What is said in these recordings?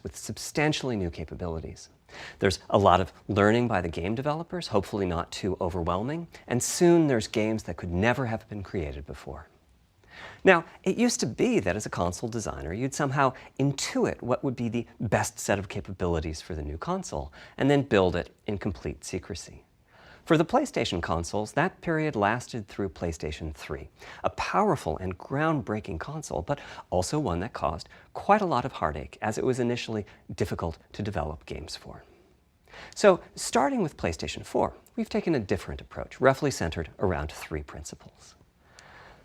with substantially new capabilities. There's a lot of learning by the game developers, hopefully not too overwhelming, and soon there's games that could never have been created before. Now, it used to be that as a console designer, you'd somehow intuit what would be the best set of capabilities for the new console, and then build it in complete secrecy. For the PlayStation consoles, that period lasted through PlayStation 3, a powerful and groundbreaking console, but also one that caused quite a lot of heartache, as it was initially difficult to develop games for. So, starting with PlayStation 4, we've taken a different approach, roughly centered around 3 principles.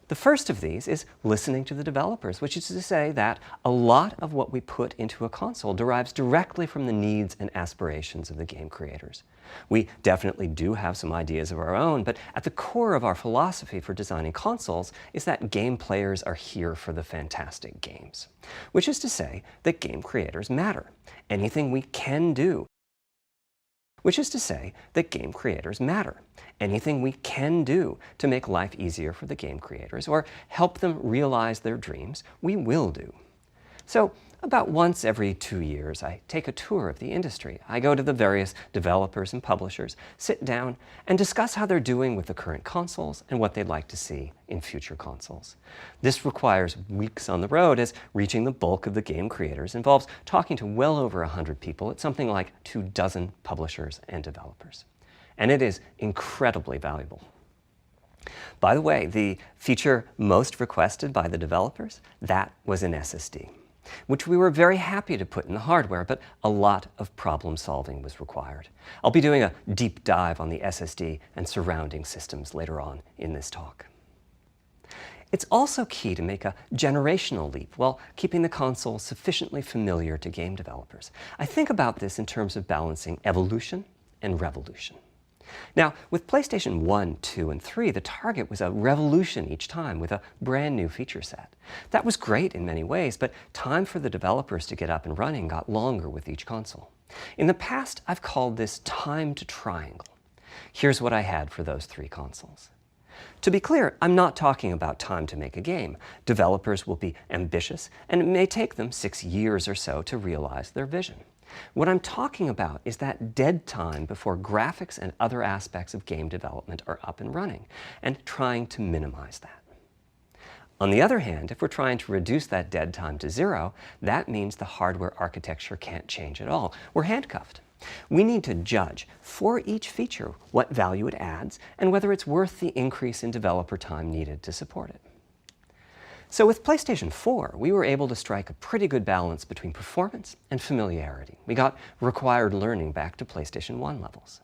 The first of these is listening to the developers, which is to say that a lot of what we put into a console derives directly from the needs and aspirations of the game creators. We definitely do have some ideas of our own, but at the core of our philosophy for designing consoles is that game players are here for the fantastic games, which is to say that game creators matter. Anything we can do Which is to say that game creators matter. Anything we can do to make life easier for the game creators or help them realize their dreams, we will do. So, about once every 2 years, I take a tour of the industry. I go to the various developers and publishers, sit down, and discuss how they're doing with the current consoles and what they'd like to see in future consoles. This requires weeks on the road, as reaching the bulk of the game creators involves talking to well over 100 people at something like 24 publishers and developers. And it is incredibly valuable. By the way, the feature most requested by the developers, that was an SSD, which we were very happy to put in the hardware, but a lot of problem solving was required. I'll be doing a deep dive on the SSD and surrounding systems later on in this talk. It's also key to make a generational leap while keeping the console sufficiently familiar to game developers. I think about this in terms of balancing evolution and revolution. Now, with PlayStation 1, 2, and 3, the target was a revolution each time with a brand new feature set. That was great in many ways, but time for the developers to get up and running got longer with each console. In the past, I've called this time to triangle. Here's what I had for those 3 consoles. To be clear, I'm not talking about time to make a game. Developers will be ambitious, and it may take them 6 years or so to realize their vision. What I'm talking about is that dead time before graphics and other aspects of game development are up and running, and trying to minimize that. On the other hand, if we're trying to reduce that dead time to 0, that means the hardware architecture can't change at all. We're handcuffed. We need to judge for each feature what value it adds and whether it's worth the increase in developer time needed to support it. So with PlayStation 4, we were able to strike a pretty good balance between performance and familiarity. We got required learning back to PlayStation 1 levels.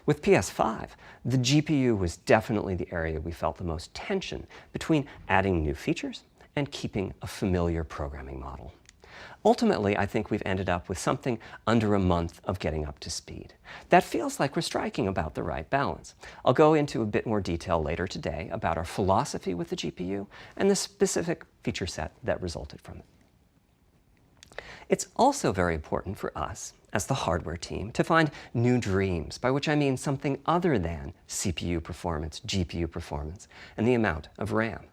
With PS5, the GPU was definitely the area we felt the most tension between adding new features and keeping a familiar programming model. Ultimately, I think we've ended up with something under a month of getting up to speed. That feels like we're striking about the right balance. I'll go into a bit more detail later today about our philosophy with the GPU and the specific feature set that resulted from it. It's also very important for us, as the hardware team, to find new dreams, by which I mean something other than CPU performance, GPU performance, and the amount of RAM.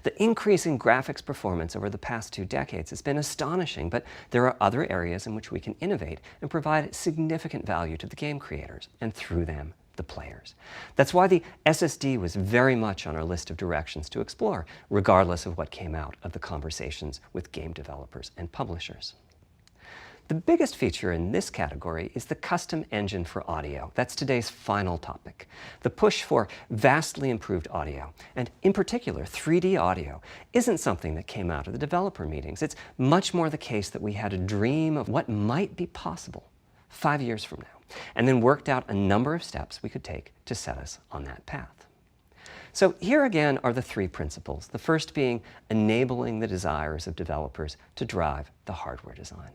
The increase in graphics performance over the past 2 decades has been astonishing, but there are other areas in which we can innovate and provide significant value to the game creators, and through them, the players. That's why the SSD was very much on our list of directions to explore, regardless of what came out of the conversations with game developers and publishers. The biggest feature in this category is the custom engine for audio. That's today's final topic. The push for vastly improved audio, and in particular 3D audio, isn't something that came out of the developer meetings. It's much more the case that we had a dream of what might be possible 5 years from now, and then worked out a number of steps we could take to set us on that path. So here again are the 3 principles, the first being enabling the desires of developers to drive the hardware design.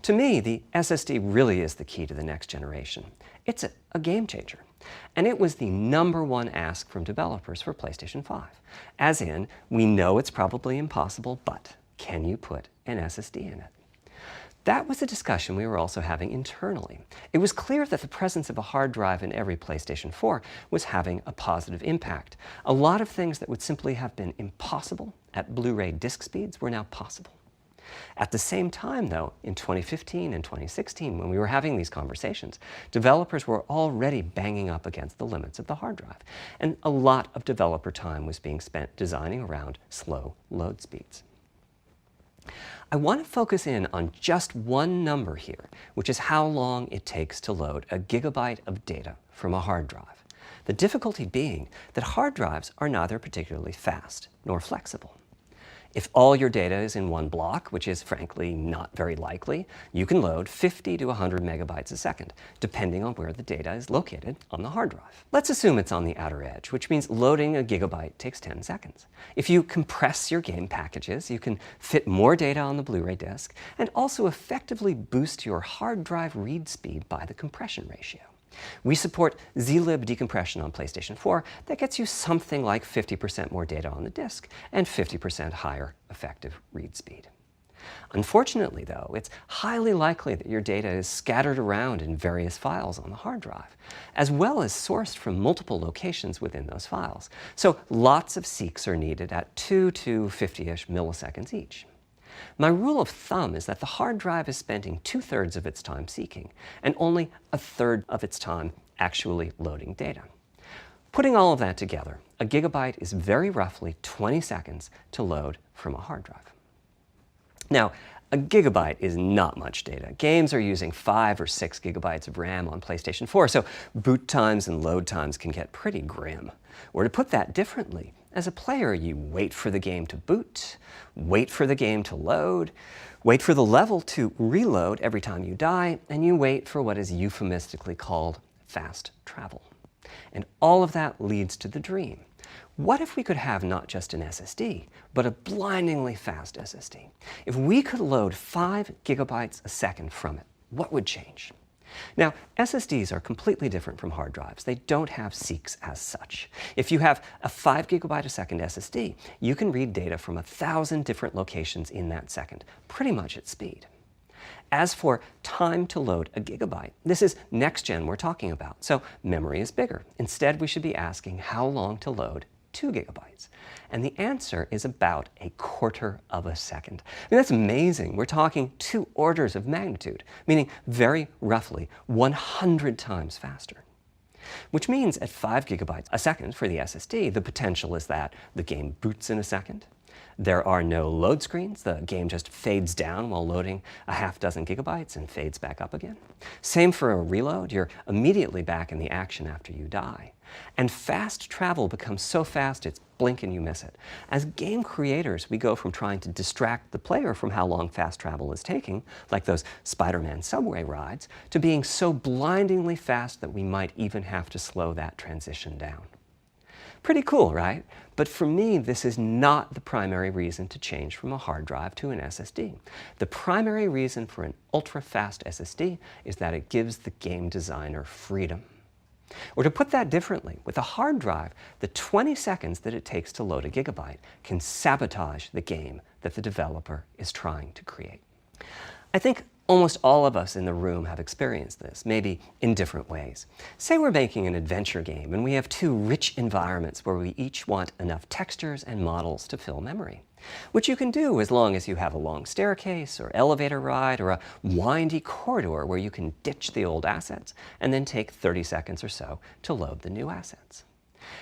To me, the SSD really is the key to the next generation. It's a game changer. And it was the #1 ask from developers for PlayStation 5. As in, we know it's probably impossible, but can you put an SSD in it? That was a discussion we were also having internally. It was clear that the presence of a hard drive in every PlayStation 4 was having a positive impact. A lot of things that would simply have been impossible at Blu-ray disc speeds were now possible. At the same time, though, in 2015 and 2016, when we were having these conversations, developers were already banging up against the limits of the hard drive, and a lot of developer time was being spent designing around slow load speeds. I want to focus in on just one number here, which is how long it takes to load a gigabyte of data from a hard drive. The difficulty being that hard drives are neither particularly fast nor flexible. If all your data is in one block, which is frankly not very likely, you can load 50 to 100 megabytes a second, depending on where the data is located on the hard drive. Let's assume it's on the outer edge, which means loading a gigabyte takes 10 seconds. If you compress your game packages, you can fit more data on the Blu-ray disc and also effectively boost your hard drive read speed by the compression ratio. We support zlib decompression on PlayStation 4 that gets you something like 50% more data on the disk and 50% higher effective read speed. Unfortunately, though, it's highly likely that your data is scattered around in various files on the hard drive, as well as sourced from multiple locations within those files. So lots of seeks are needed at 2 to 50-ish milliseconds each. My rule of thumb is that the hard drive is spending 2/3 of its time seeking and only 1/3 of its time actually loading data. Putting all of that together, a gigabyte is very roughly 20 seconds to load from a hard drive. Now, a gigabyte is not much data. Games are using 5 or 6 gigabytes of RAM on PlayStation 4, so boot times and load times can get pretty grim. Or to put that differently, as a player, you wait for the game to boot, wait for the game to load, wait for the level to reload every time you die, and you wait for what is euphemistically called fast travel. And all of that leads to the dream. What if we could have not just an SSD, but a blindingly fast SSD? If we could load 5 gigabytes a second from it, what would change? Now, SSDs are completely different from hard drives. They don't have seeks as such. If you have a 5 gigabyte a second SSD, you can read data from 1,000 different locations in that second, pretty much at speed. As for time to load a gigabyte, this is next gen we're talking about, so memory is bigger. Instead, we should be asking how long to load 2 gigabytes. And the answer is about 1/4 of a second. I mean, that's amazing. We're talking 2 orders of magnitude, meaning very roughly 100 times faster. Which means at 5 gigabytes a second for the SSD, the potential is that the game boots in a second. There are no load screens. The game just fades down while loading a half dozen gigabytes and fades back up again. Same for a reload. You're immediately back in the action after you die. And fast travel becomes so fast it's blink and you miss it. As game creators, we go from trying to distract the player from how long fast travel is taking, like those Spider-Man subway rides, to being so blindingly fast that we might even have to slow that transition down. Pretty cool, right? But for me, this is not the primary reason to change from a hard drive to an SSD. The primary reason for an ultra-fast SSD is that it gives the game designer freedom. Or to put that differently, with a hard drive, the 20 seconds that it takes to load a gigabyte can sabotage the game that the developer is trying to create. I think almost all of us in the room have experienced this, maybe in different ways. Say we're making an adventure game and we have 2 rich environments where we each want enough textures and models to fill memory, which you can do as long as you have a long staircase or elevator ride or a windy corridor where you can ditch the old assets and then take 30 seconds or so to load the new assets.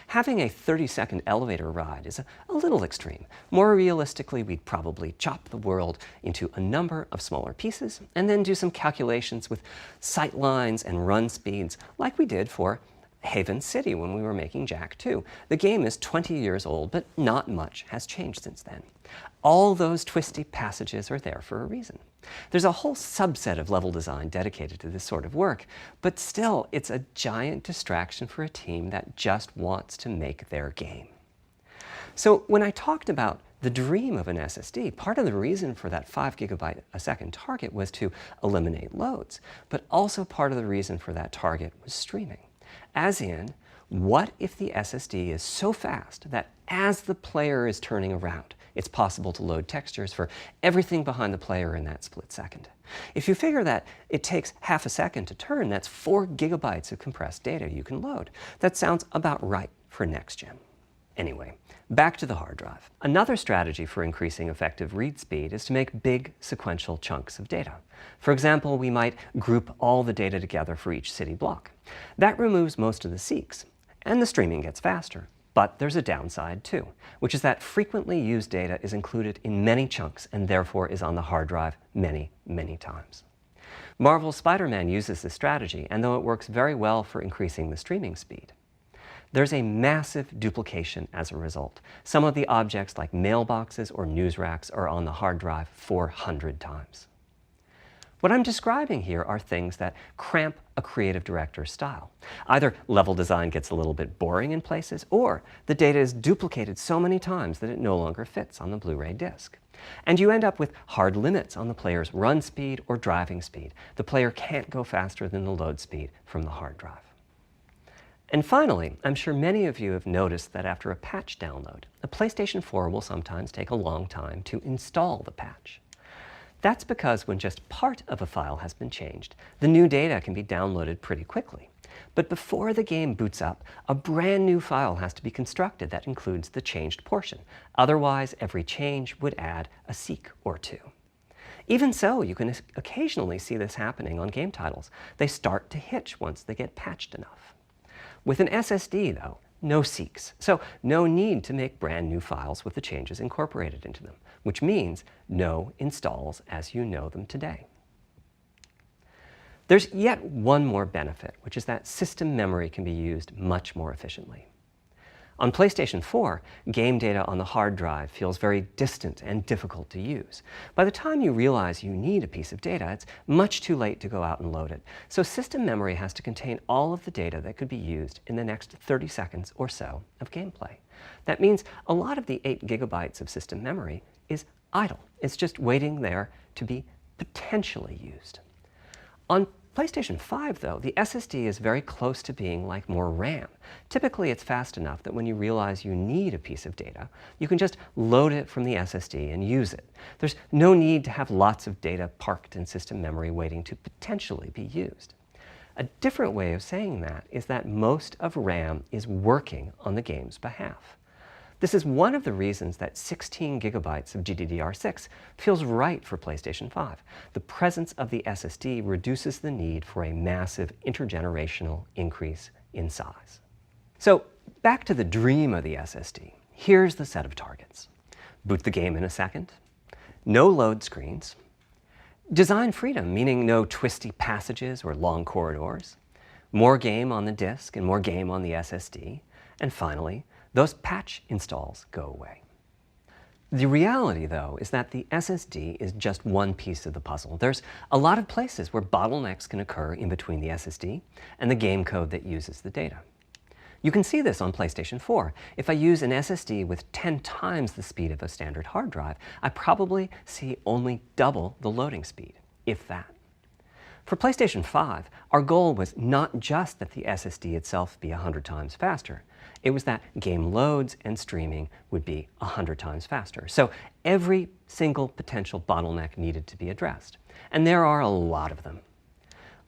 Having a 30-second elevator ride is a little extreme. More realistically, we'd probably chop the world into a number of smaller pieces and then do some calculations with sight lines and run speeds like we did for Haven City when we were making Jak 2. The game is 20 years old, but not much has changed since then. All those twisty passages are there for a reason. There's a whole subset of level design dedicated to this sort of work, but still, it's a giant distraction for a team that just wants to make their game. So when I talked about the dream of an SSD, part of the reason for that 5 gigabyte a second target was to eliminate loads, but also part of the reason for that target was streaming. As in, what if the SSD is so fast that as the player is turning around, it's possible to load textures for everything behind the player in that split second? If you figure that it takes half a second to turn, that's 4 gigabytes of compressed data you can load. That sounds about right for next gen. Anyway, back to the hard drive. Another strategy for increasing effective read speed is to make big sequential chunks of data. For example, we might group all the data together for each city block. That removes most of the seeks, and the streaming gets faster. But there's a downside too, which is that frequently used data is included in many chunks and therefore is on the hard drive many, many times. Marvel's Spider-Man uses this strategy, and though it works very well for increasing the streaming speed, there's a massive duplication as a result. Some of the objects like mailboxes or news racks are on the hard drive 400 times. What I'm describing here are things that cramp a creative director's style. Either level design gets a little bit boring in places, or the data is duplicated so many times that it no longer fits on the Blu-ray disc. And you end up with hard limits on the player's run speed or driving speed. The player can't go faster than the load speed from the hard drive. And finally, I'm sure many of you have noticed that after a patch download, a PlayStation 4 will sometimes take a long time to install the patch. That's because when just part of a file has been changed, the new data can be downloaded pretty quickly. But before the game boots up, a brand new file has to be constructed that includes the changed portion. Otherwise, every change would add a seek or two. Even so, you can occasionally see this happening on game titles. They start to hitch once they get patched enough. With an SSD, though, no seeks, so no need to make brand new files with the changes incorporated into them, which means no installs as you know them today. There's yet one more benefit, which is that system memory can be used much more efficiently. On PlayStation 4, game data on the hard drive feels very distant and difficult to use. By the time you realize you need a piece of data, it's much too late to go out and load it. So system memory has to contain all of the data that could be used in the next 30 seconds or so of gameplay. That means a lot of the 8 gigabytes of system memory is idle. It's just waiting there to be potentially used. On PlayStation 5, though, the SSD is very close to being like more RAM. Typically, it's fast enough that when you realize you need a piece of data, you can just load it from the SSD and use it. There's no need to have lots of data parked in system memory waiting to potentially be used. A different way of saying that is that most of RAM is working on the game's behalf. This is one of the reasons that 16 gigabytes of GDDR6 feels right for PlayStation 5. The presence of the SSD reduces the need for a massive intergenerational increase in size. So back to the dream of the SSD. Here's the set of targets. Boot the game in a second. No load screens. Design freedom, meaning no twisty passages or long corridors. More game on the disk and more game on the SSD. And finally, those patch installs go away. The reality, though, is that the SSD is just one piece of the puzzle. There's a lot of places where bottlenecks can occur in between the SSD and the game code that uses the data. You can see this on PlayStation 4. If I use an SSD with 10 times the speed of a standard hard drive, I probably see only double the loading speed, if that. For PlayStation 5, our goal was not just that the SSD itself be 100 times faster. It was that game loads and streaming would be 100 times faster. So every single potential bottleneck needed to be addressed. And there are a lot of them.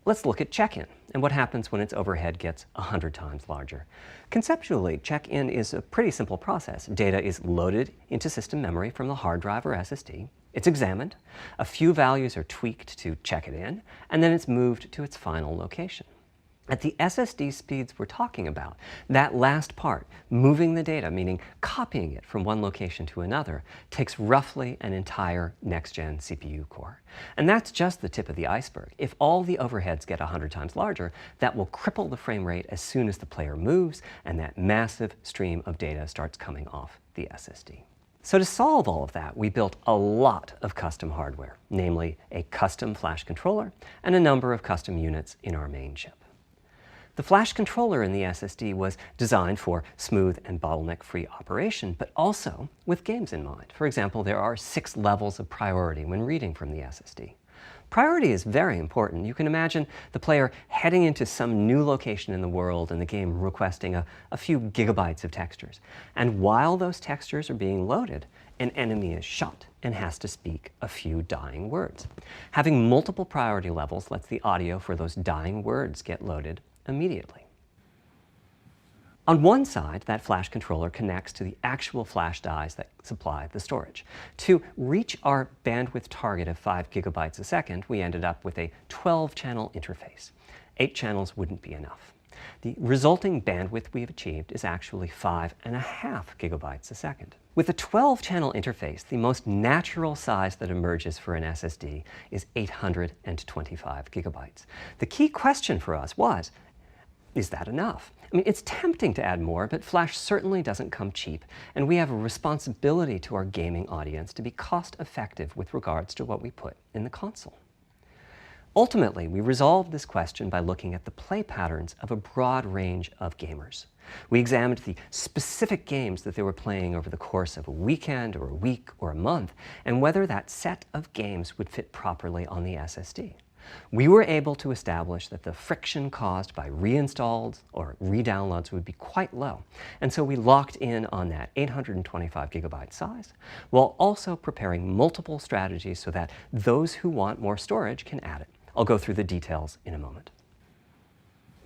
Let's look at check-in and what happens when its overhead gets 100 times larger. Conceptually, check-in is a pretty simple process. Data is loaded into system memory from the hard drive or SSD. It's examined, a few values are tweaked to check it in, and then it's moved to its final location. At the SSD speeds we're talking about, that last part, moving the data, meaning copying it from one location to another, takes roughly an entire next-gen CPU core. And that's just the tip of the iceberg. If all the overheads get 100 times larger, that will cripple the frame rate as soon as the player moves, and that massive stream of data starts coming off the SSD. So to solve all of that, we built a lot of custom hardware, namely a custom flash controller and a number of custom units in our main chip. The flash controller in the SSD was designed for smooth and bottleneck-free operation, but also with games in mind. For example, there are 6 levels of priority when reading from the SSD. Priority is very important. You can imagine the player heading into some new location in the world and the game requesting a few gigabytes of textures. And while those textures are being loaded, an enemy is shot and has to speak a few dying words. Having multiple priority levels lets the audio for those dying words get loaded immediately. On one side, that flash controller connects to the actual flash dies that supply the storage. To reach our bandwidth target of 5 gigabytes a second, we ended up with a 12-channel interface. 8 channels wouldn't be enough. The resulting bandwidth we've achieved is actually 5.5 gigabytes a second. With a 12-channel interface, the most natural size that emerges for an SSD is 825 gigabytes. The key question for us was, is that enough? I mean, it's tempting to add more, but flash certainly doesn't come cheap, and we have a responsibility to our gaming audience to be cost-effective with regards to what we put in the console. Ultimately, we resolved this question by looking at the play patterns of a broad range of gamers. We examined the specific games that they were playing over the course of a weekend or a week or a month, and whether that set of games would fit properly on the SSD. We were able to establish that the friction caused by reinstalls or redownloads would be quite low, and so we locked in on that 825 gigabyte size, while also preparing multiple strategies so that those who want more storage can add it. I'll go through the details in a moment.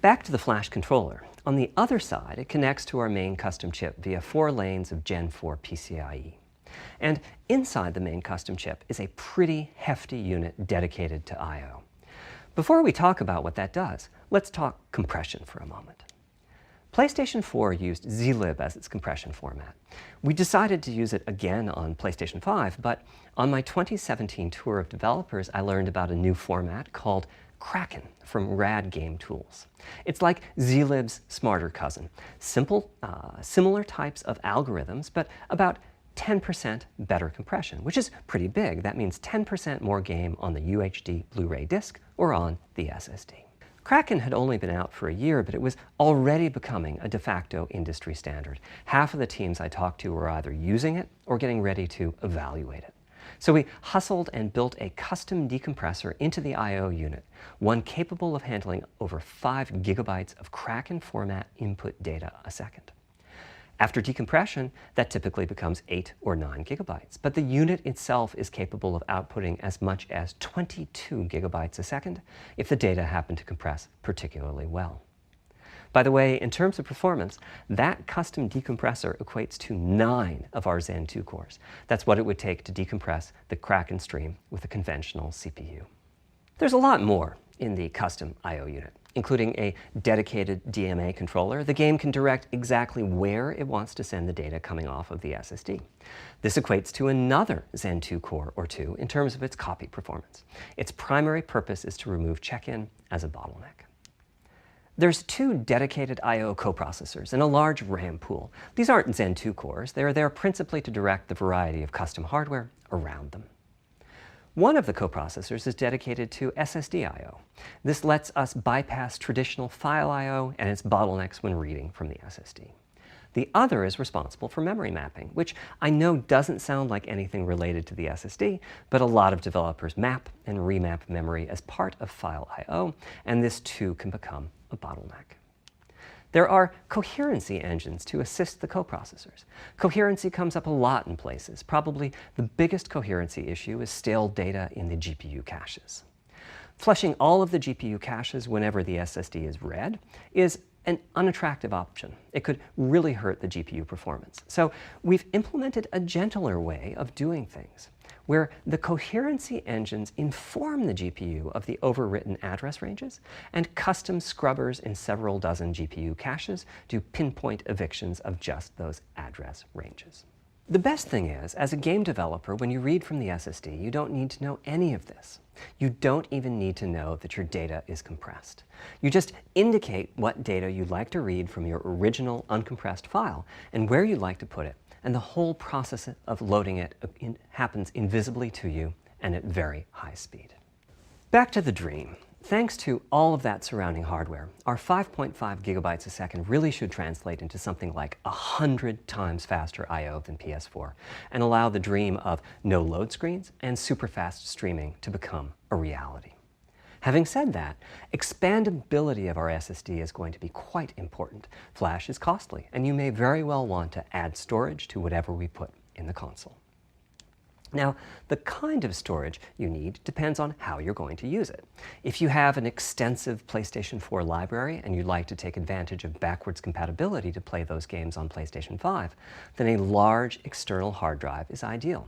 Back to the flash controller. On the other side, it connects to our main custom chip via 4 lanes of Gen 4 PCIe. And inside the main custom chip is a pretty hefty unit dedicated to I/O. Before we talk about what that does, let's talk compression for a moment. PlayStation 4 used zlib as its compression format. We decided to use it again on PlayStation 5, but on my 2017 tour of developers, I learned about a new format called Kraken from Rad Game Tools. It's like zlib's smarter cousin. Simple, similar types of algorithms, but about 10% better compression, which is pretty big. That means 10% more game on the UHD Blu-ray disc or on the SSD. Kraken had only been out for a year, but it was already becoming a de facto industry standard. Half of the teams I talked to were either using it or getting ready to evaluate it. So we hustled and built a custom decompressor into the I/O unit, one capable of handling over 5 gigabytes of Kraken format input data a second. After decompression, that typically becomes 8 or 9 gigabytes, but the unit itself is capable of outputting as much as 22 gigabytes a second if the data happen to compress particularly well. By the way, in terms of performance, that custom decompressor equates to 9 of our Zen 2 cores. That's what it would take to decompress the Kraken stream with a conventional CPU. There's a lot more in the custom I/O unit, including a dedicated DMA controller. The game can direct exactly where it wants to send the data coming off of the SSD. This equates to another Zen 2 core or 2 in terms of its copy performance. Its primary purpose is to remove check-in as a bottleneck. There's 2 dedicated I/O coprocessors and a large RAM pool. These aren't Zen 2 cores. They're there principally to direct the variety of custom hardware around them. One of the coprocessors is dedicated to SSD I/O. This lets us bypass traditional file I/O and its bottlenecks when reading from the SSD. The other is responsible for memory mapping, which I know doesn't sound like anything related to the SSD, but a lot of developers map and remap memory as part of file I/O, and this too can become a bottleneck. There are coherency engines to assist the coprocessors. Coherency comes up a lot in places. Probably the biggest coherency issue is stale data in the GPU caches. Flushing all of the GPU caches whenever the SSD is read is an unattractive option. It could really hurt the GPU performance. So we've implemented a gentler way of doing things, where the coherency engines inform the GPU of the overwritten address ranges, and custom scrubbers in several dozen GPU caches do pinpoint evictions of just those address ranges. The best thing is, as a game developer, when you read from the SSD, you don't need to know any of this. You don't even need to know that your data is compressed. You just indicate what data you'd like to read from your original uncompressed file and where you'd like to put it, and the whole process of loading it happens invisibly to you and at very high speed. Back to the dream. Thanks to all of that surrounding hardware, our 5.5 gigabytes a second really should translate into something like 100 times faster I/O than PS4 and allow the dream of no load screens and super fast streaming to become a reality. Having said that, expandability of our SSD is going to be quite important. Flash is costly, and you may very well want to add storage to whatever we put in the console. Now, the kind of storage you need depends on how you're going to use it. If you have an extensive PlayStation 4 library and you'd like to take advantage of backwards compatibility to play those games on PlayStation 5, then a large external hard drive is ideal.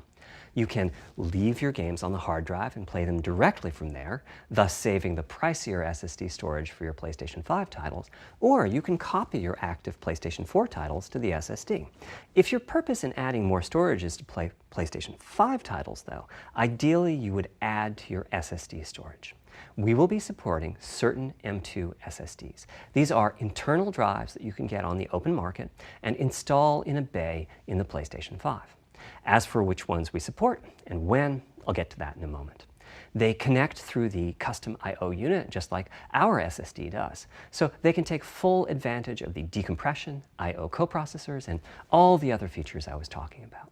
You can leave your games on the hard drive and play them directly from there, thus saving the pricier SSD storage for your PlayStation 5 titles, or you can copy your active PlayStation 4 titles to the SSD. If your purpose in adding more storage is to play PlayStation 5 titles, though, ideally you would add to your SSD storage. We will be supporting certain M2 SSDs. These are internal drives that you can get on the open market and install in a bay in the PlayStation 5. As for which ones we support and when, I'll get to that in a moment. They connect through the custom I/O unit just like our SSD does, so they can take full advantage of the decompression, I/O coprocessors, and all the other features I was talking about.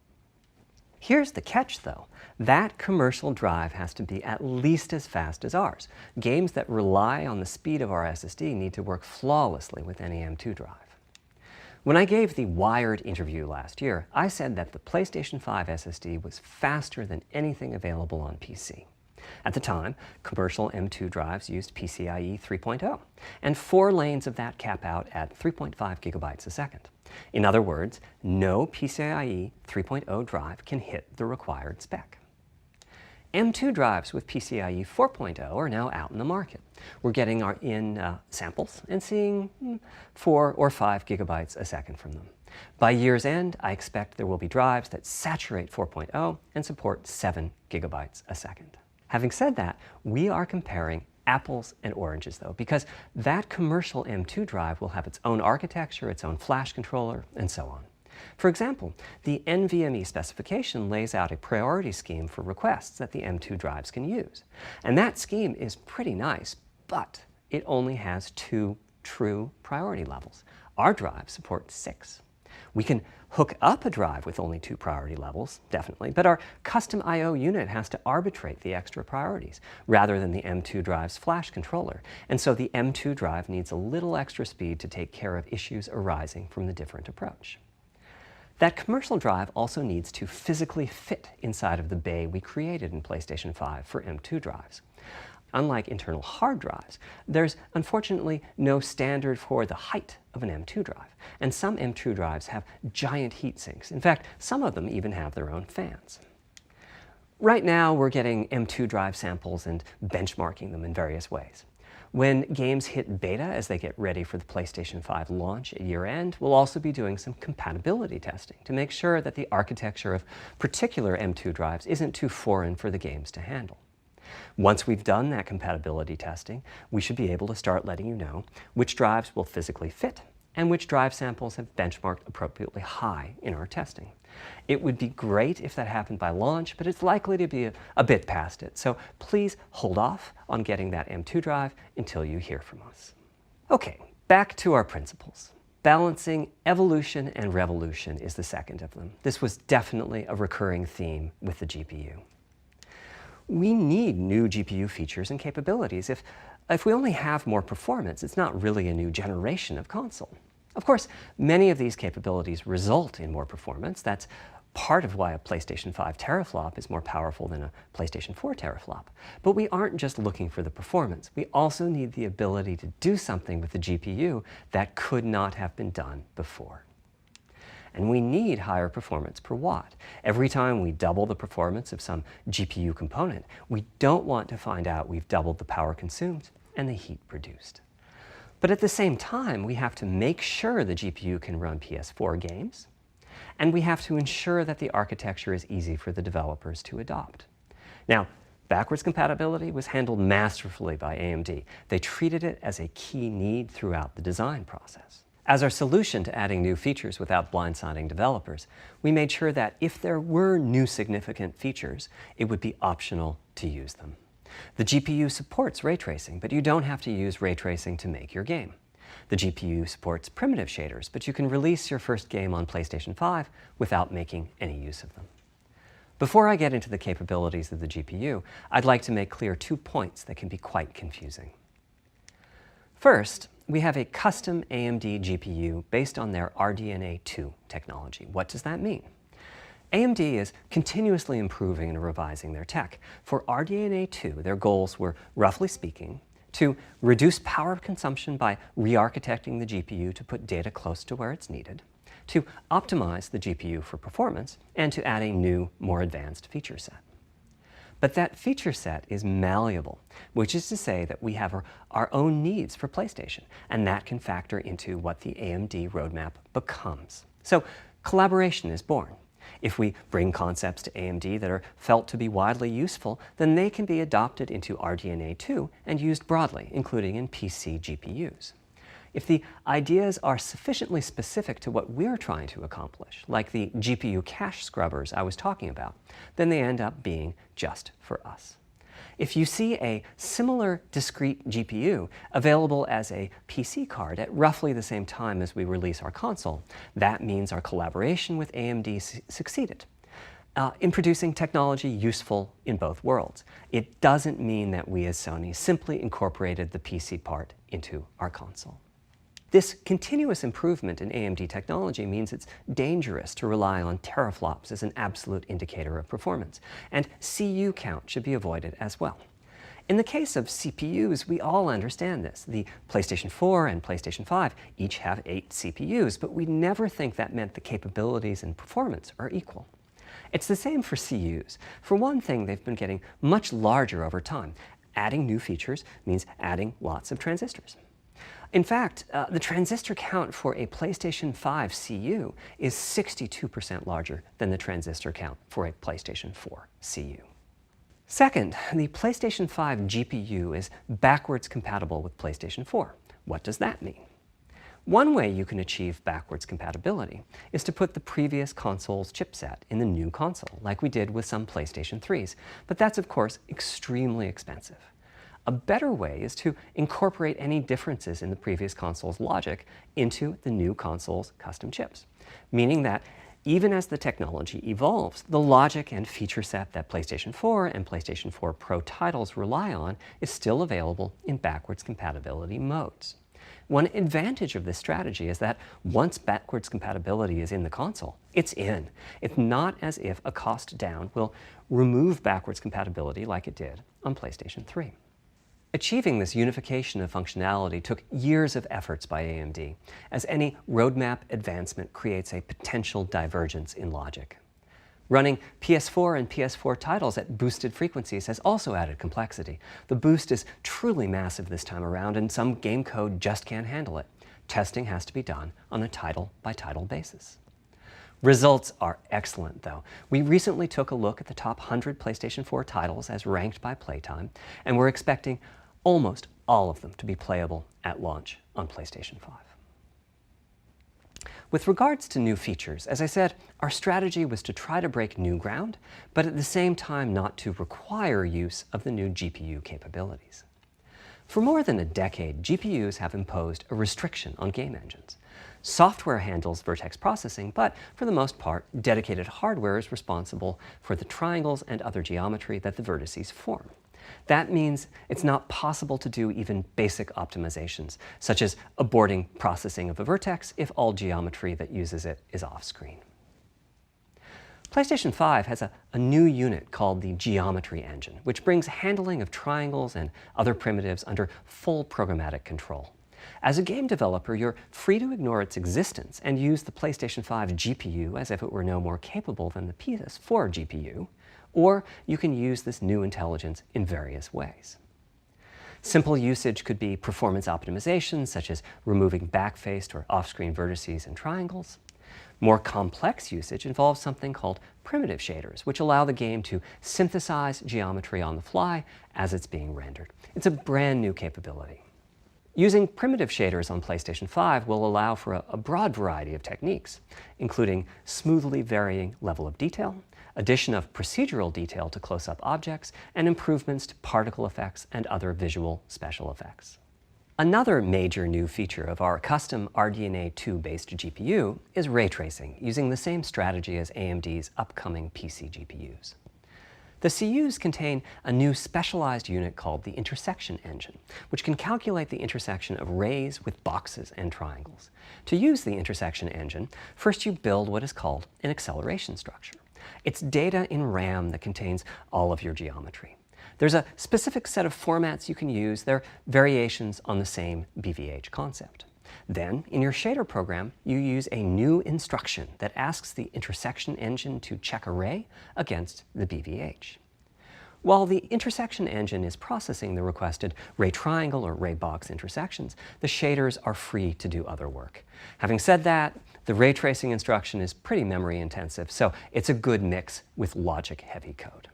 Here's the catch, though. That commercial drive has to be at least as fast as ours. Games that rely on the speed of our SSD need to work flawlessly with any M2 drive. When I gave the Wired interview last year, I said that the PlayStation 5 SSD was faster than anything available on PC. At the time, commercial M2 drives used PCIe 3.0, and 4 lanes of that cap out at 3.5 gigabytes a second. In other words, no PCIe 3.0 drive can hit the required spec. M2 drives with PCIe 4.0 are now out in the market. We're getting samples and seeing 4 or 5 gigabytes a second from them. By year's end, I expect there will be drives that saturate 4.0 and support 7 gigabytes a second. Having said that, we are comparing apples and oranges, though, because that commercial M2 drive will have its own architecture, its own flash controller, and so on. For example, the NVMe specification lays out a priority scheme for requests that the M2 drives can use. And that scheme is pretty nice, but it only has 2 true priority levels. Our drive supports 6. We can hook up a drive with only 2 priority levels, definitely, but our custom I/O unit has to arbitrate the extra priorities rather than the M2 drive's flash controller. And so the M2 drive needs a little extra speed to take care of issues arising from the different approach. That commercial drive also needs to physically fit inside of the bay we created in PlayStation 5 for M2 drives. Unlike internal hard drives, there's unfortunately no standard for the height of an M2 drive, and some M2 drives have giant heat sinks. In fact, some of them even have their own fans. Right now, we're getting M2 drive samples and benchmarking them in various ways. When games hit beta as they get ready for the PlayStation 5 launch at year-end, we'll also be doing some compatibility testing to make sure that the architecture of particular M2 drives isn't too foreign for the games to handle. Once we've done that compatibility testing, we should be able to start letting you know which drives will physically fit and which drive samples have benchmarked appropriately high in our testing. It would be great if that happened by launch, but it's likely to be a bit past it, so please hold off on getting that M2 drive until you hear from us. Okay, back to our principles. Balancing evolution and revolution is the second of them. This was definitely a recurring theme with the GPU. We need new GPU features and capabilities. If we only have more performance, it's not really a new generation of console. Of course, many of these capabilities result in more performance. That's part of why a PlayStation 5 teraflop is more powerful than a PlayStation 4 teraflop. But we aren't just looking for the performance. We also need the ability to do something with the GPU that could not have been done before. And we need higher performance per watt. Every time we double the performance of some GPU component, we don't want to find out we've doubled the power consumed and the heat produced. But at the same time, we have to make sure the GPU can run PS4 games, and we have to ensure that the architecture is easy for the developers to adopt. Now, backwards compatibility was handled masterfully by AMD. They treated it as a key need throughout the design process. As our solution to adding new features without blindsiding developers, we made sure that if there were new significant features, it would be optional to use them. The GPU supports ray tracing, but you don't have to use ray tracing to make your game. The GPU supports primitive shaders, but you can release your first game on PlayStation 5 without making any use of them. Before I get into the capabilities of the GPU, I'd like to make clear 2 points that can be quite confusing. First, we have a custom AMD GPU based on their RDNA 2 technology. What does that mean? AMD is continuously improving and revising their tech. For RDNA 2, their goals were, roughly speaking, to reduce power consumption by re-architecting the GPU to put data close to where it's needed, to optimize the GPU for performance, and to add a new, more advanced feature set. But that feature set is malleable, which is to say that we have our own needs for PlayStation, and that can factor into what the AMD roadmap becomes. So collaboration is born. If we bring concepts to AMD that are felt to be widely useful, then they can be adopted into RDNA 2 and used broadly, including in PC GPUs. If the ideas are sufficiently specific to what we're trying to accomplish, like the GPU cache scrubbers I was talking about, then they end up being just for us. If you see a similar discrete GPU available as a PC card at roughly the same time as we release our console, that means our collaboration with AMD succeeded in producing technology useful in both worlds. It doesn't mean that we as Sony simply incorporated the PC part into our console. This continuous improvement in AMD technology means it's dangerous to rely on teraflops as an absolute indicator of performance, and CU count should be avoided as well. In the case of CPUs, we all understand this. The PlayStation 4 and PlayStation 5 each have 8 CPUs, but we never think that meant the capabilities and performance are equal. It's the same for CUs. For one thing, they've been getting much larger over time. Adding new features means adding lots of transistors. In fact, the transistor count for a PlayStation 5 CU is 62% larger than the transistor count for a PlayStation 4 CU. Second, the PlayStation 5 GPU is backwards compatible with PlayStation 4. What does that mean? One way you can achieve backwards compatibility is to put the previous console's chipset in the new console, like we did with some PlayStation 3s, but that's of course extremely expensive. A better way is to incorporate any differences in the previous console's logic into the new console's custom chips, meaning that even as the technology evolves, the logic and feature set that PlayStation 4 and PlayStation 4 Pro titles rely on is still available in backwards compatibility modes. One advantage of this strategy is that once backwards compatibility is in the console, it's in. It's not as if a cost down will remove backwards compatibility like it did on PlayStation 3. Achieving this unification of functionality took years of efforts by AMD, as any roadmap advancement creates a potential divergence in logic. Running PS4 and PS4 titles at boosted frequencies has also added complexity. The boost is truly massive this time around, and some game code just can't handle it. Testing has to be done on a title-by-title basis. Results are excellent, though. We recently took a look at the top 100 PlayStation 4 titles as ranked by playtime, and we're expecting almost all of them to be playable at launch on PlayStation 5. With regards to new features, as I said, our strategy was to try to break new ground, but at the same time not to require use of the new GPU capabilities. For more than a decade, GPUs have imposed a restriction on game engines. Software handles vertex processing, but for the most part, dedicated hardware is responsible for the triangles and other geometry that the vertices form. That means it's not possible to do even basic optimizations, such as aborting processing of a vertex if all geometry that uses it is off-screen. PlayStation 5 has a new unit called the Geometry Engine, which brings handling of triangles and other primitives under full programmatic control. As a game developer, you're free to ignore its existence and use the PlayStation 5 GPU as if it were no more capable than the PS4 GPU, or you can use this new intelligence in various ways. Simple usage could be performance optimization, such as removing backfaced or off-screen vertices and triangles. More complex usage involves something called primitive shaders, which allow the game to synthesize geometry on the fly as it's being rendered. It's a brand new capability. Using primitive shaders on PlayStation 5 will allow for a broad variety of techniques, including smoothly varying level of detail, addition of procedural detail to close-up objects, and improvements to particle effects and other visual special effects. Another major new feature of our custom RDNA 2-based GPU is ray tracing, using the same strategy as AMD's upcoming PC GPUs. The CUs contain a new specialized unit called the intersection engine, which can calculate the intersection of rays with boxes and triangles. To use the intersection engine, first you build what is called an acceleration structure. It's data in RAM that contains all of your geometry. There's a specific set of formats you can use. They're variations on the same BVH concept. Then, in your shader program, you use a new instruction that asks the intersection engine to check a ray against the BVH. While the intersection engine is processing the requested ray triangle or ray box intersections, the shaders are free to do other work. Having said that, the ray tracing instruction is pretty memory intensive, so it's a good mix with logic-heavy code.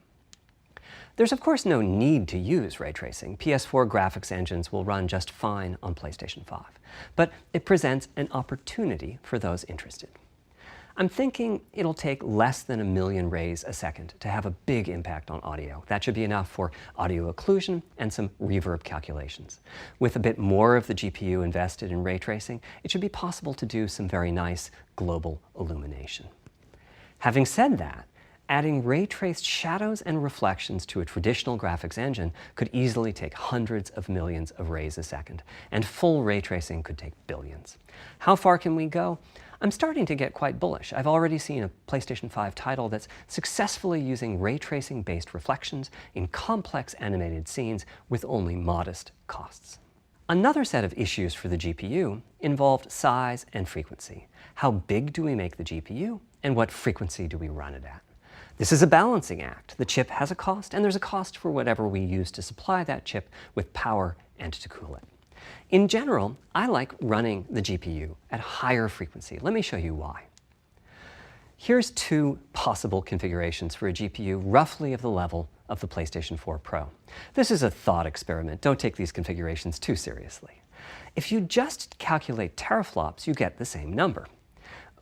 There's of course no need to use ray tracing. PS4 graphics engines will run just fine on PlayStation 5, but it presents an opportunity for those interested. I'm thinking it'll take less than 1 million rays a second to have a big impact on audio. That should be enough for audio occlusion and some reverb calculations. With a bit more of the GPU invested in ray tracing, it should be possible to do some very nice global illumination. Having said that, adding ray-traced shadows and reflections to a traditional graphics engine could easily take hundreds of millions of rays a second, and full ray tracing could take billions. How far can we go? I'm starting to get quite bullish. I've already seen a PlayStation 5 title that's successfully using ray tracing-based reflections in complex animated scenes with only modest costs. Another set of issues for the GPU involved size and frequency. How big do we make the GPU, and what frequency do we run it at? This is a balancing act. The chip has a cost, and there's a cost for whatever we use to supply that chip with power and to cool it. In general, I like running the GPU at higher frequency. Let me show you why. Here's 2 possible configurations for a GPU roughly of the level of the PlayStation 4 Pro. This is a thought experiment. Don't take these configurations too seriously. If you just calculate teraflops, you get the same number.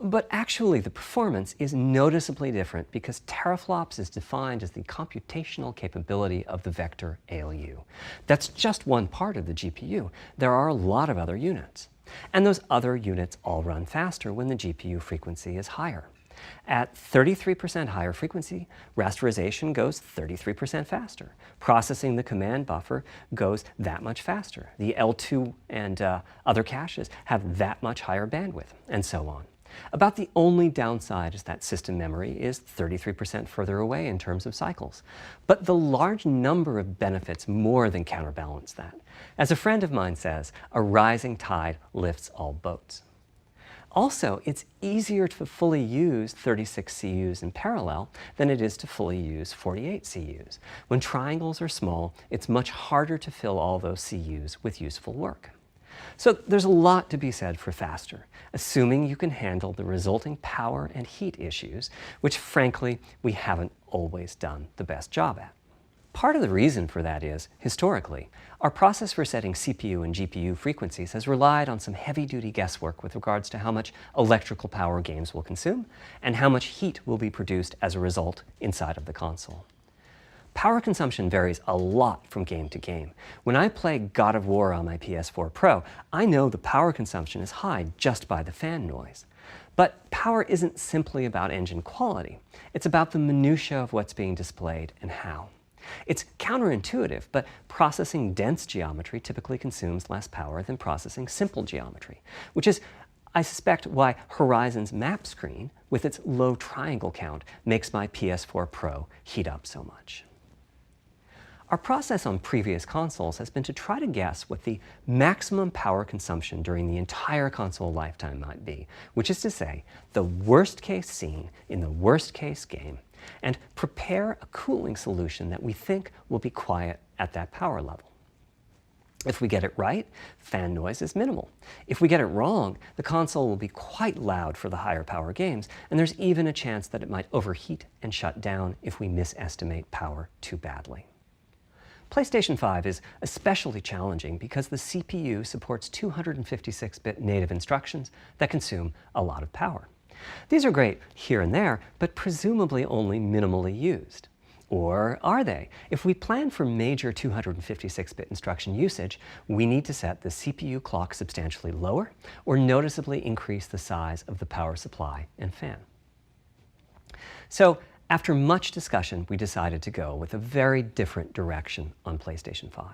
But actually, the performance is noticeably different because teraflops is defined as the computational capability of the vector ALU. That's just one part of the GPU. There are a lot of other units. And those other units all run faster when the GPU frequency is higher. At 33% higher frequency, rasterization goes 33% faster. Processing the command buffer goes that much faster. The L2 and other caches have that much higher bandwidth, and so on. About the only downside is that system memory is 33% further away in terms of cycles. But the large number of benefits more than counterbalance that. As a friend of mine says, a rising tide lifts all boats. Also, it's easier to fully use 36 CUs in parallel than it is to fully use 48 CUs. When triangles are small, it's much harder to fill all those CUs with useful work. So there's a lot to be said for faster, assuming you can handle the resulting power and heat issues, which frankly, we haven't always done the best job at. Part of the reason for that is, historically, our process for setting CPU and GPU frequencies has relied on some heavy-duty guesswork with regards to how much electrical power games will consume and how much heat will be produced as a result inside of the console. Power consumption varies a lot from game to game. When I play God of War on my PS4 Pro, I know the power consumption is high just by the fan noise. But power isn't simply about engine quality. It's about the minutiae of what's being displayed and how. It's counterintuitive, but processing dense geometry typically consumes less power than processing simple geometry, which is, I suspect, why Horizon's map screen, with its low triangle count, makes my PS4 Pro heat up so much. Our process on previous consoles has been to try to guess what the maximum power consumption during the entire console lifetime might be, which is to say, the worst case scene in the worst case game, and prepare a cooling solution that we think will be quiet at that power level. If we get it right, fan noise is minimal. If we get it wrong, the console will be quite loud for the higher power games, and there's even a chance that it might overheat and shut down if we misestimate power too badly. PlayStation 5 is especially challenging because the CPU supports 256-bit native instructions that consume a lot of power. These are great here and there, but presumably only minimally used. Or are they? If we plan for major 256-bit instruction usage, we need to set the CPU clock substantially lower or noticeably increase the size of the power supply and fan. So, after much discussion, we decided to go with a very different direction on PlayStation 5.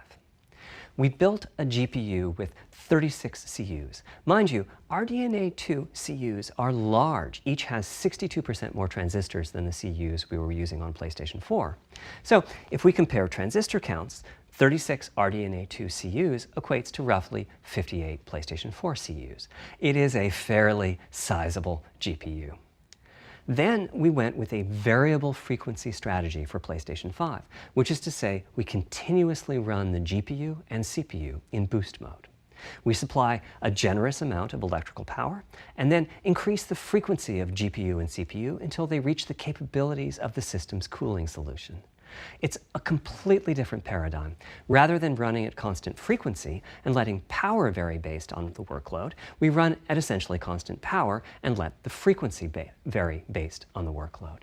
We built a GPU with 36 CUs. Mind you, RDNA2 CUs are large. Each has 62% more transistors than the CUs we were using on PlayStation 4. So if we compare transistor counts, 36 RDNA2 CUs equates to roughly 58 PlayStation 4 CUs. It is a fairly sizable GPU. Then we went with a variable frequency strategy for PlayStation 5, which is to say we continuously run the GPU and CPU in boost mode. We supply a generous amount of electrical power and then increase the frequency of GPU and CPU until they reach the capabilities of the system's cooling solution. It's a completely different paradigm. Rather than running at constant frequency and letting power vary based on the workload, we run at essentially constant power and let the frequency vary based on the workload.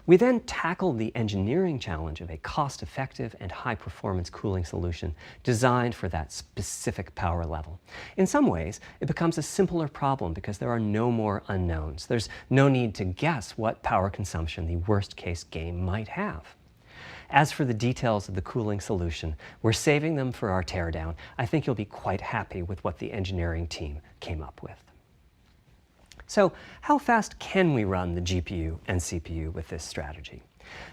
We then tackled the engineering challenge of a cost-effective and high-performance cooling solution designed for that specific power level. In some ways, it becomes a simpler problem because there are no more unknowns. There's no need to guess what power consumption the worst-case game might have. As for the details of the cooling solution, we're saving them for our teardown. I think you'll be quite happy with what the engineering team came up with. So, how fast can we run the GPU and CPU with this strategy?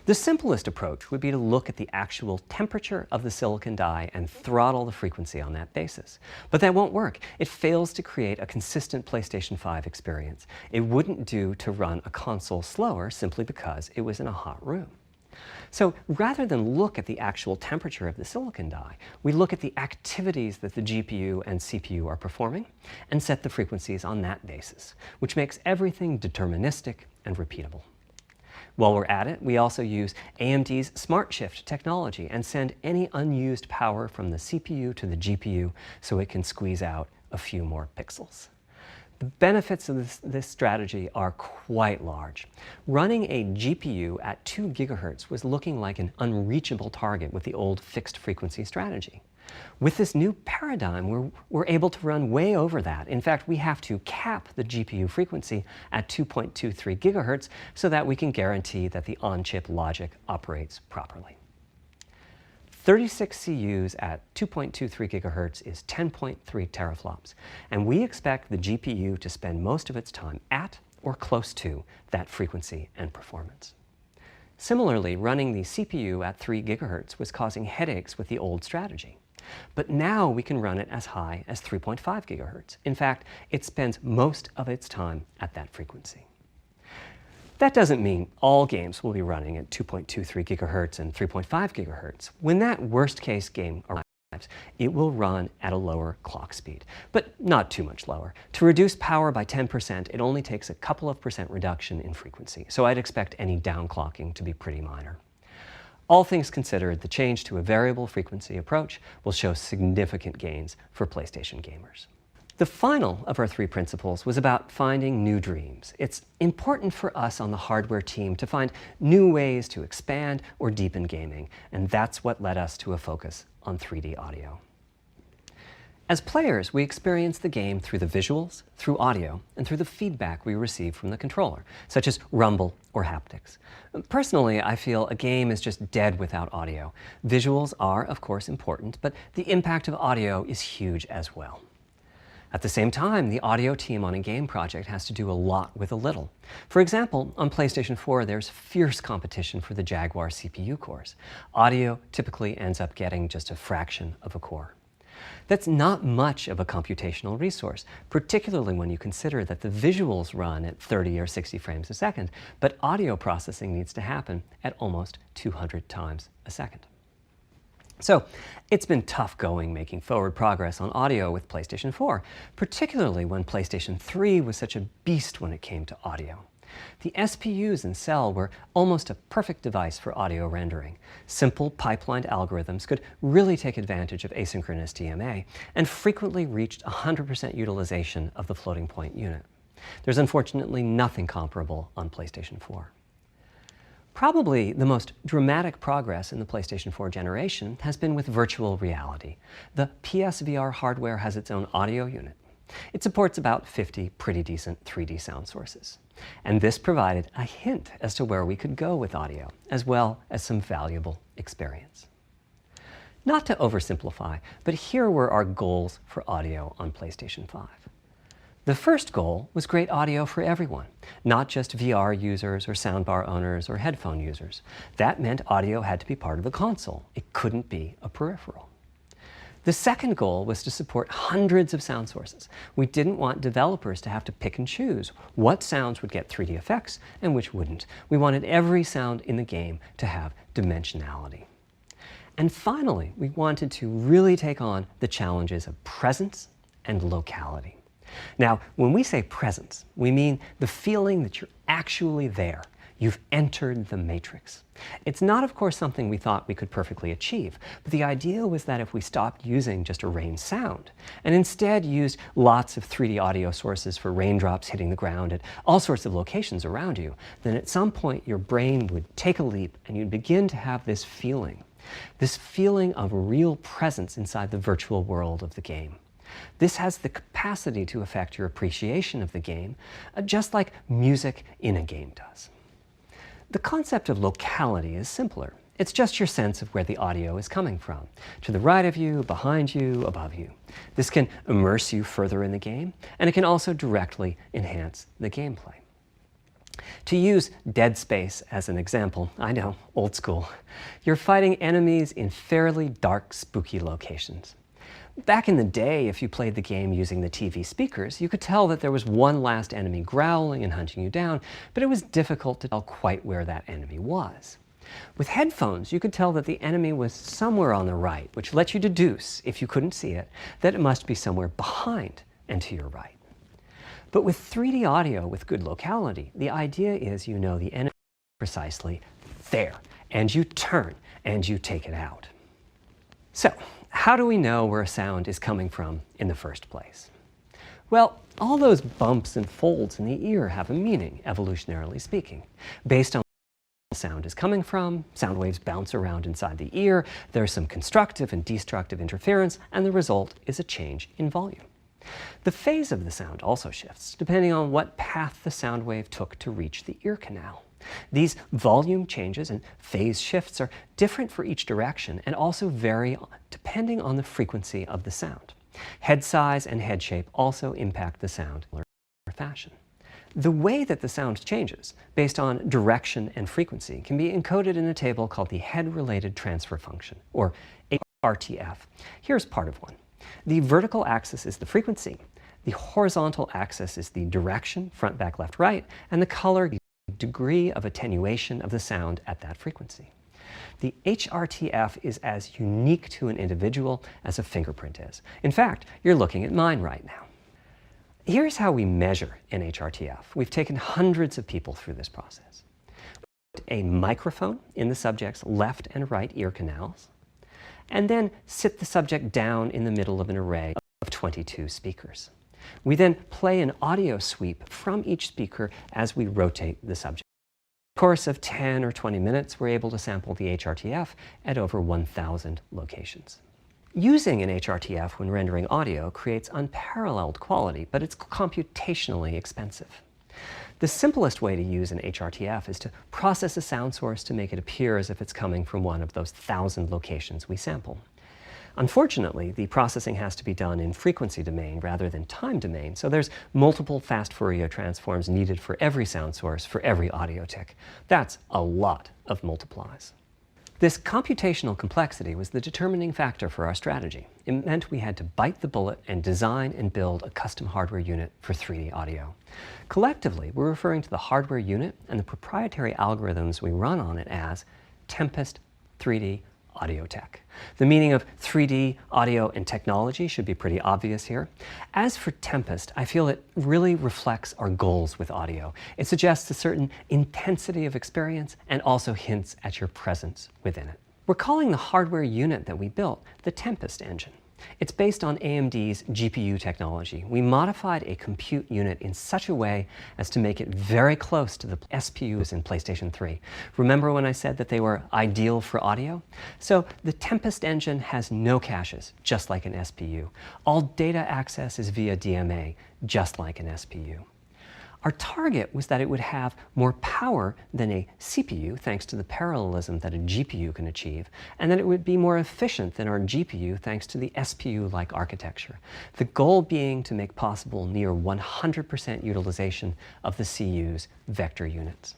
The simplest approach would be to look at the actual temperature of the silicon die and throttle the frequency on that basis. But that won't work. It fails to create a consistent PlayStation 5 experience. It wouldn't do to run a console slower simply because it was in a hot room. So rather than look at the actual temperature of the silicon die, we look at the activities that the GPU and CPU are performing and set the frequencies on that basis, which makes everything deterministic and repeatable. While we're at it, we also use AMD's Smart Shift technology and send any unused power from the CPU to the GPU so it can squeeze out a few more pixels. The benefits of this strategy are quite large. Running a GPU at 2 GHz was looking like an unreachable target with the old fixed frequency strategy. With this new paradigm, we're able to run way over that. In fact, we have to cap the GPU frequency at 2.23 GHz so that we can guarantee that the on-chip logic operates properly. 36 CUs at 2.23 GHz is 10.3 teraflops, and we expect the GPU to spend most of its time at or close to that frequency and performance. Similarly, running the CPU at 3 GHz was causing headaches with the old strategy. But now we can run it as high as 3.5 GHz. In fact, it spends most of its time at that frequency. That doesn't mean all games will be running at 2.23 GHz and 3.5 GHz. When that worst-case game arrives, it will run at a lower clock speed, but not too much lower. To reduce power by 10%, it only takes a couple of percent reduction in frequency, so I'd expect any downclocking to be pretty minor. All things considered, the change to a variable frequency approach will show significant gains for PlayStation gamers. The final of our 3 principles was about finding new dreams. It's important for us on the hardware team to find new ways to expand or deepen gaming, and that's what led us to a focus on 3D audio. As players, we experience the game through the visuals, through audio, and through the feedback we receive from the controller, such as rumble or haptics. Personally, I feel a game is just dead without audio. Visuals are, of course, important, but the impact of audio is huge as well. At the same time, the audio team on a game project has to do a lot with a little. For example, on PlayStation 4, there's fierce competition for the Jaguar CPU cores. Audio typically ends up getting just a fraction of a core. That's not much of a computational resource, particularly when you consider that the visuals run at 30 or 60 frames a second, but audio processing needs to happen at almost 200 times a second. So, it's been tough going making forward progress on audio with PlayStation 4, particularly when PlayStation 3 was such a beast when it came to audio. The SPUs in Cell were almost a perfect device for audio rendering. Simple pipelined algorithms could really take advantage of asynchronous DMA and frequently reached 100% utilization of the floating point unit. There's unfortunately nothing comparable on PlayStation 4. Probably the most dramatic progress in the PlayStation 4 generation has been with virtual reality. The PSVR hardware has its own audio unit. It supports about 50 pretty decent 3D sound sources. And this provided a hint as to where we could go with audio, as well as some valuable experience. Not to oversimplify, but here were our goals for audio on PlayStation 5. The first goal was great audio for everyone, not just VR users or soundbar owners or headphone users. That meant audio had to be part of the console. It couldn't be a peripheral. The second goal was to support hundreds of sound sources. We didn't want developers to have to pick and choose what sounds would get 3D effects and which wouldn't. We wanted every sound in the game to have dimensionality. And finally, we wanted to really take on the challenges of presence and locality. Now, when we say presence, we mean the feeling that you're actually there. You've entered the matrix. It's not, of course, something we thought we could perfectly achieve, but the idea was that if we stopped using just a rain sound and instead used lots of 3D audio sources for raindrops hitting the ground at all sorts of locations around you, then at some point your brain would take a leap and you'd begin to have this feeling of real presence inside the virtual world of the game. This has the capacity to affect your appreciation of the game, just like music in a game does. The concept of locality is simpler. It's just your sense of where the audio is coming from, to the right of you, behind you, above you. This can immerse you further in the game, and it can also directly enhance the gameplay. To use Dead Space as an example, I know, old school, you're fighting enemies in fairly dark, spooky locations. Back in the day, if you played the game using the TV speakers, you could tell that there was one last enemy growling and hunting you down, but it was difficult to tell quite where that enemy was. With headphones, you could tell that the enemy was somewhere on the right, which let you deduce, if you couldn't see it, that it must be somewhere behind and to your right. But with 3D audio with good locality, the idea is you know the enemy precisely there, and you turn and you take it out. So, how do we know where a sound is coming from in the first place? Well, all those bumps and folds in the ear have a meaning, evolutionarily speaking. Based on where the sound is coming from, sound waves bounce around inside the ear, there's some constructive and destructive interference, and the result is a change in volume. The phase of the sound also shifts, depending on what path the sound wave took to reach the ear canal. These volume changes and phase shifts are different for each direction and also vary depending on the frequency of the sound. Head size and head shape also impact the sound in a fashion. The way that the sound changes, based on direction and frequency, can be encoded in a table called the head-related transfer function, or HRTF. Here's part of one. The vertical axis is the frequency, the horizontal axis is the direction, front, back, left, right, and the color, the degree of attenuation of the sound at that frequency. The HRTF is as unique to an individual as a fingerprint is. In fact, you're looking at mine right now. Here's how we measure an HRTF. We've taken hundreds of people through this process. We put a microphone in the subject's left and right ear canals, and then sit the subject down in the middle of an array of 22 speakers. We then play an audio sweep from each speaker as we rotate the subject. In the course of 10 or 20 minutes, we're able to sample the HRTF at over 1,000 locations. Using an HRTF when rendering audio creates unparalleled quality, but it's computationally expensive. The simplest way to use an HRTF is to process a sound source to make it appear as if it's coming from one of those 1,000 locations we sample. Unfortunately, the processing has to be done in frequency domain rather than time domain, so there's multiple fast Fourier transforms needed for every sound source for every audio tick. That's a lot of multiplies. This computational complexity was the determining factor for our strategy. It meant we had to bite the bullet and design and build a custom hardware unit for 3D audio. Collectively, we're referring to the hardware unit and the proprietary algorithms we run on it as Tempest 3D Audio Tech. The meaning of 3D audio and technology should be pretty obvious here. As for Tempest, I feel it really reflects our goals with audio. It suggests a certain intensity of experience and also hints at your presence within it. We're calling the hardware unit that we built the Tempest engine. It's based on AMD's GPU technology. We modified a compute unit in such a way as to make it very close to the SPUs in PlayStation 3. Remember when I said that they were ideal for audio? So the Tempest engine has no caches, just like an SPU. All data access is via DMA, just like an SPU. Our target was that it would have more power than a CPU, thanks to the parallelism that a GPU can achieve, and that it would be more efficient than our GPU, thanks to the SPU-like architecture. The goal being to make possible near 100% utilization of the CU's vector units.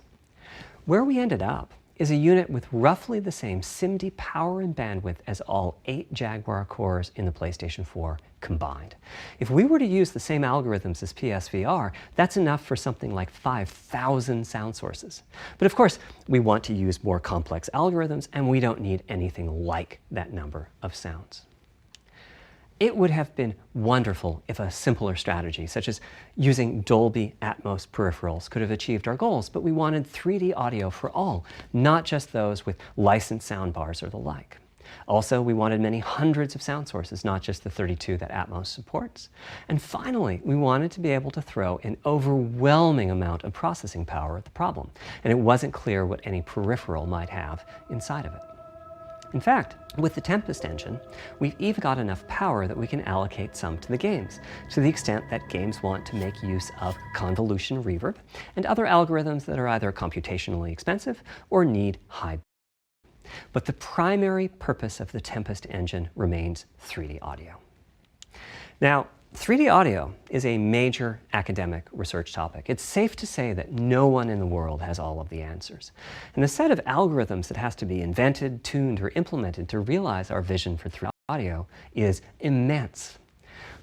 Where we ended up is a unit with roughly the same SIMD power and bandwidth as all 8 Jaguar cores in the PlayStation 4 combined. If we were to use the same algorithms as PSVR, that's enough for something like 5,000 sound sources. But of course, we want to use more complex algorithms, and we don't need anything like that number of sounds. It would have been wonderful if a simpler strategy, such as using Dolby Atmos peripherals, could have achieved our goals, but we wanted 3D audio for all, not just those with licensed soundbars or the like. Also, we wanted many hundreds of sound sources, not just the 32 that Atmos supports. And finally, we wanted to be able to throw an overwhelming amount of processing power at the problem, and it wasn't clear what any peripheral might have inside of it. In fact, with the Tempest engine, we've even got enough power that we can allocate some to the games, to the extent that games want to make use of convolution reverb and other algorithms that are either computationally expensive or need high. But the primary purpose of the Tempest engine remains 3D audio. Now, 3D audio is a major academic research topic. It's safe to say that no one in the world has all of the answers. And the set of algorithms that has to be invented, tuned, or implemented to realize our vision for 3D audio is immense.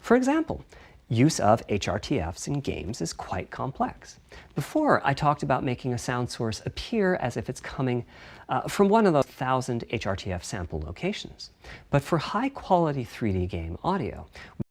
For example, use of HRTFs in games is quite complex. Before, I talked about making a sound source appear as if it's coming from one of those 1,000 HRTF sample locations. But for high-quality 3D game audio,